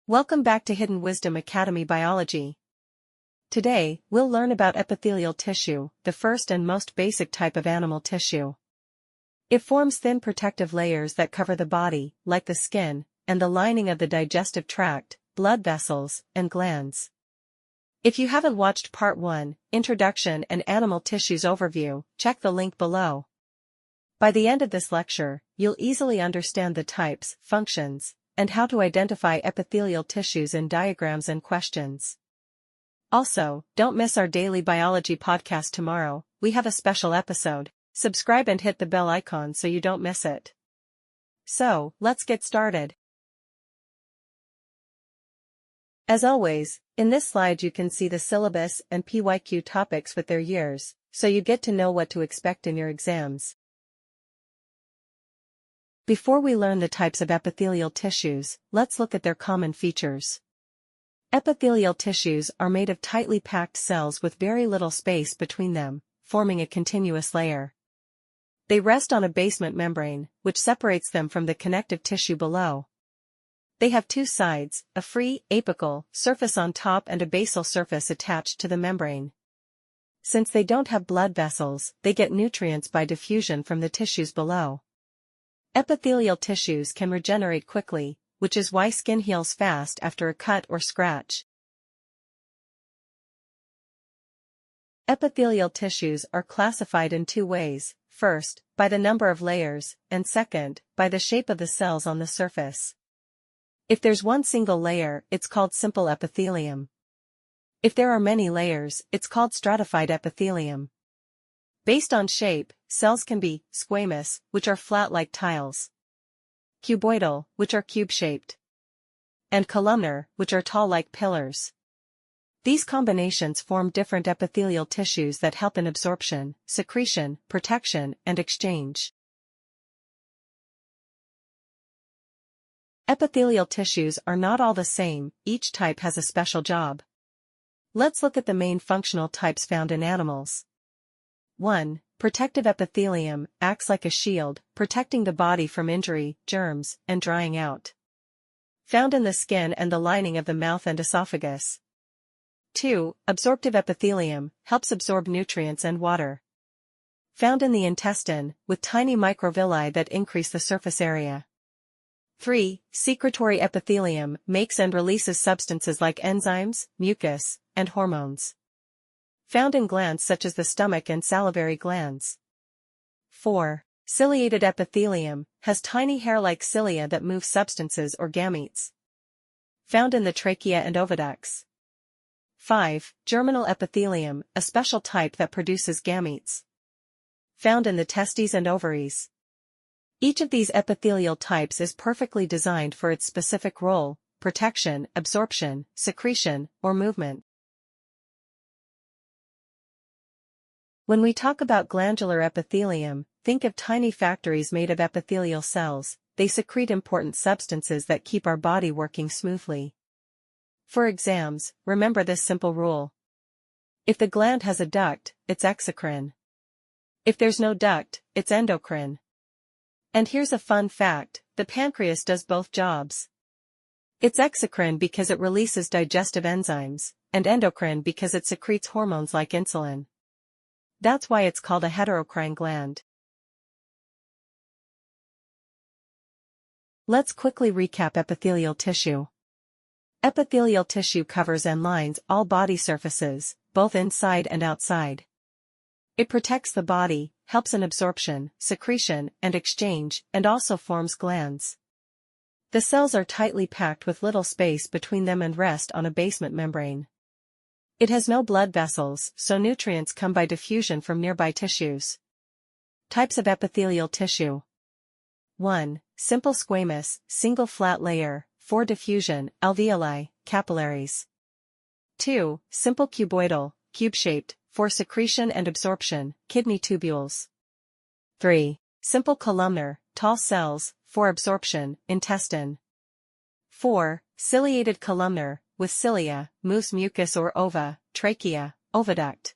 Welcome back to Hidden Wisdom Academy Biology. Today, we'll learn about epithelial tissue, the first and most basic type of animal tissue. It forms thin protective layers that cover the body, like the skin, and the lining of the digestive tract, blood vessels, and glands. If you haven't watched Part 1, Introduction and Animal Tissues Overview, check the link below. By the end of this lecture, you'll easily understand the types, functions, and how to identify epithelial tissues in diagrams and questions. Also, don't miss our daily biology podcast tomorrow. We have a special episode. Subscribe and hit the bell icon so you don't miss it. So, let's get started. As always, in this slide you can see the syllabus and PYQ topics with their years, so you get to know what to expect in your exams. Before we learn the types of epithelial tissues, let's look at their common features. Epithelial tissues are made of tightly packed cells with very little space between them, forming a continuous layer. They rest on a basement membrane, which separates them from the connective tissue below. They have two sides, a free, apical, surface on top and a basal surface attached to the membrane. Since they don't have blood vessels, they get nutrients by diffusion from the tissues below. Epithelial tissues can regenerate quickly, which is why skin heals fast after a cut or scratch. Epithelial tissues are classified in two ways: first, by the number of layers, and second, by the shape of the cells on the surface. If there's one single layer, it's called simple epithelium. If there are many layers, it's called stratified epithelium. Based on shape, cells can be squamous, which are flat like tiles, cuboidal, which are cube-shaped, and columnar, which are tall like pillars. These combinations form different epithelial tissues that help in absorption, secretion, protection, and exchange. Epithelial tissues are not all the same, each type has a special job. Let's look at the main functional types found in animals. 1. Protective epithelium acts like a shield, protecting the body from injury, germs, and drying out. Found in the skin and the lining of the mouth and esophagus. 2. Absorptive epithelium helps absorb nutrients and water. Found in the intestine, with tiny microvilli that increase the surface area. 3. Secretory epithelium makes and releases substances like enzymes, mucus, and hormones. Found in glands such as the stomach and salivary glands. 4. Ciliated epithelium has tiny hair-like cilia that move substances or gametes. Found in the trachea and oviducts. 5. Germinal epithelium, a special type that produces gametes. Found in the testes and ovaries. Each of these epithelial types is perfectly designed for its specific role: protection, absorption, secretion, or movement. When we talk about glandular epithelium, think of tiny factories made of epithelial cells. They secrete important substances that keep our body working smoothly. For exams, remember this simple rule. If the gland has a duct, it's exocrine. If there's no duct, it's endocrine. And here's a fun fact: the pancreas does both jobs. It's exocrine because it releases digestive enzymes, and endocrine because it secretes hormones like insulin. That's why it's called a heterocrine gland. Let's quickly recap epithelial tissue. Epithelial tissue covers and lines all body surfaces, both inside and outside. It protects the body, helps in absorption, secretion, and exchange, and also forms glands. The cells are tightly packed with little space between them and rest on a basement membrane. It has no blood vessels, so nutrients come by diffusion from nearby tissues. Types of epithelial tissue. 1. Simple squamous, single flat layer, for diffusion, alveoli, capillaries. 2. Simple cuboidal, cube-shaped, for secretion and absorption, kidney tubules. 3. Simple columnar, tall cells, for absorption, intestine. 4. Ciliated columnar, with cilia, moves mucus or ova, trachea, oviduct.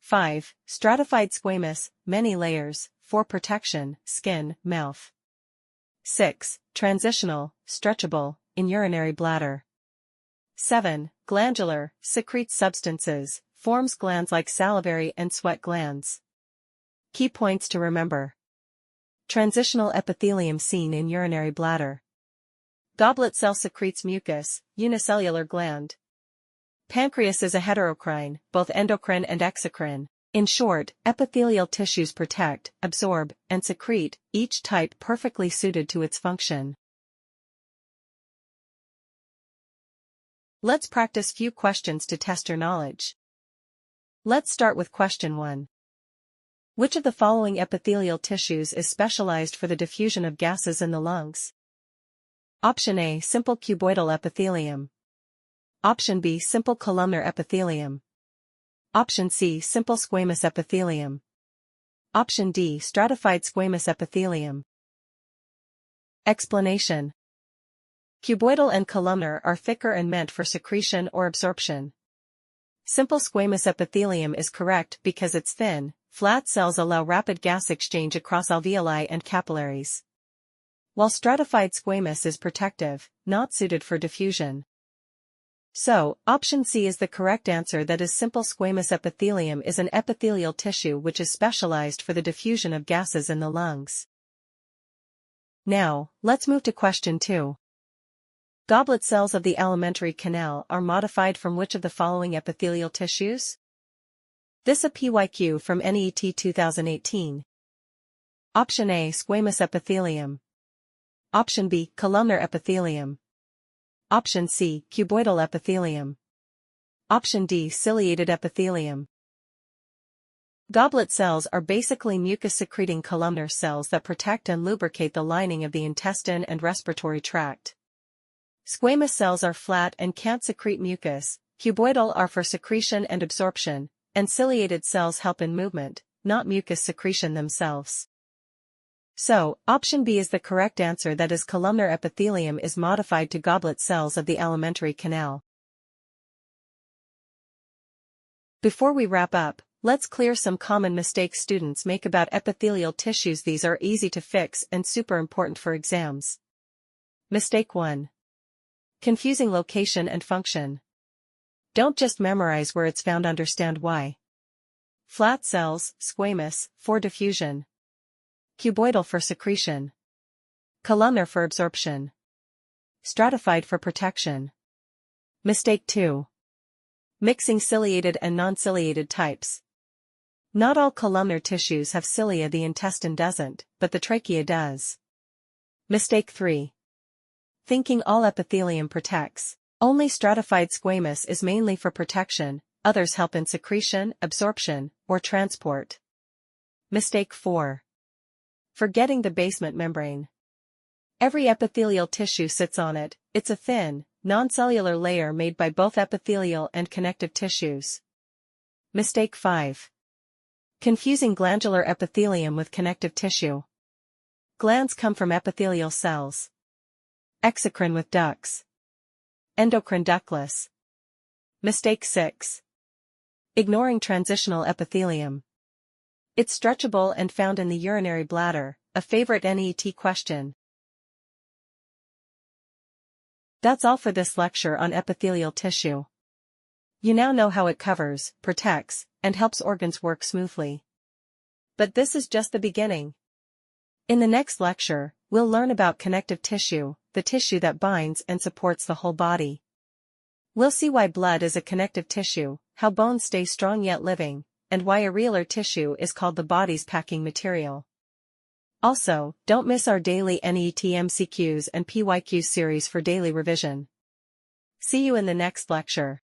5. Stratified squamous, many layers, for protection, skin, mouth. 6. Transitional, stretchable, in urinary bladder. 7. Glandular, secretes substances, forms glands like salivary and sweat glands. Key points to remember. Transitional epithelium seen in urinary bladder. Goblet cell secretes mucus, unicellular gland. Pancreas is a heterocrine, both endocrine and exocrine. In short, epithelial tissues protect, absorb, and secrete, each type perfectly suited to its function. Let's practice few questions to test your knowledge. Let's start with question 1. Which of the following epithelial tissues is specialized for the diffusion of gases in the lungs? Option A. Simple cuboidal epithelium. Option B. Simple columnar epithelium. Option C. Simple squamous epithelium. Option D. Stratified squamous epithelium. Explanation. Cuboidal and columnar are thicker and meant for secretion or absorption. Simple squamous epithelium is correct because its thin, flat cells allow rapid gas exchange across alveoli and capillaries. While stratified squamous is protective, not suited for diffusion. So, option C is the correct answer. That is, simple squamous epithelium is an epithelial tissue which is specialized for the diffusion of gases in the lungs. Now, let's move to question 2. Goblet cells of the alimentary canal are modified from which of the following epithelial tissues? This a PYQ from NEET 2018. Option A. Squamous epithelium. Option B. Columnar epithelium. Option C. Cuboidal epithelium. Option D. Ciliated epithelium. Goblet cells are basically mucus-secreting columnar cells that protect and lubricate the lining of the intestine and respiratory tract. Squamous cells are flat and can't secrete mucus, cuboidal are for secretion and absorption, and ciliated cells help in movement, not mucus secretion themselves. So, option B is the correct answer. That is, columnar epithelium is modified to goblet cells of the alimentary canal. Before we wrap up, let's clear some common mistakes students make about epithelial tissues. These are easy to fix and super important for exams. Mistake 1. Confusing location and function. Don't just memorize where it's found, understand why. Flat cells, squamous, for diffusion. Cuboidal for secretion. Columnar for absorption. Stratified for protection. Mistake 2. Mixing ciliated and non-ciliated types. Not all columnar tissues have cilia. The intestine doesn't, but the trachea does. Mistake 3. Thinking all epithelium protects. Only stratified squamous is mainly for protection, others help in secretion, absorption, or transport. Mistake 4. Forgetting the basement membrane. Every epithelial tissue sits on it. It's a thin, non-cellular layer made by both epithelial and connective tissues. Mistake 5. Confusing glandular epithelium with connective tissue. Glands come from epithelial cells. Exocrine with ducts. Endocrine ductless. Mistake 6. Ignoring transitional epithelium. It's stretchable and found in the urinary bladder, a favorite NEET question. That's all for this lecture on epithelial tissue. You now know how it covers, protects, and helps organs work smoothly. But this is just the beginning. In the next lecture, we'll learn about connective tissue, the tissue that binds and supports the whole body. We'll see why blood is a connective tissue, how bones stay strong yet living, and why a realer tissue is called the body's packing material. Also, don't miss our daily NEET MCQs and PYQs series for daily revision. See you in the next lecture.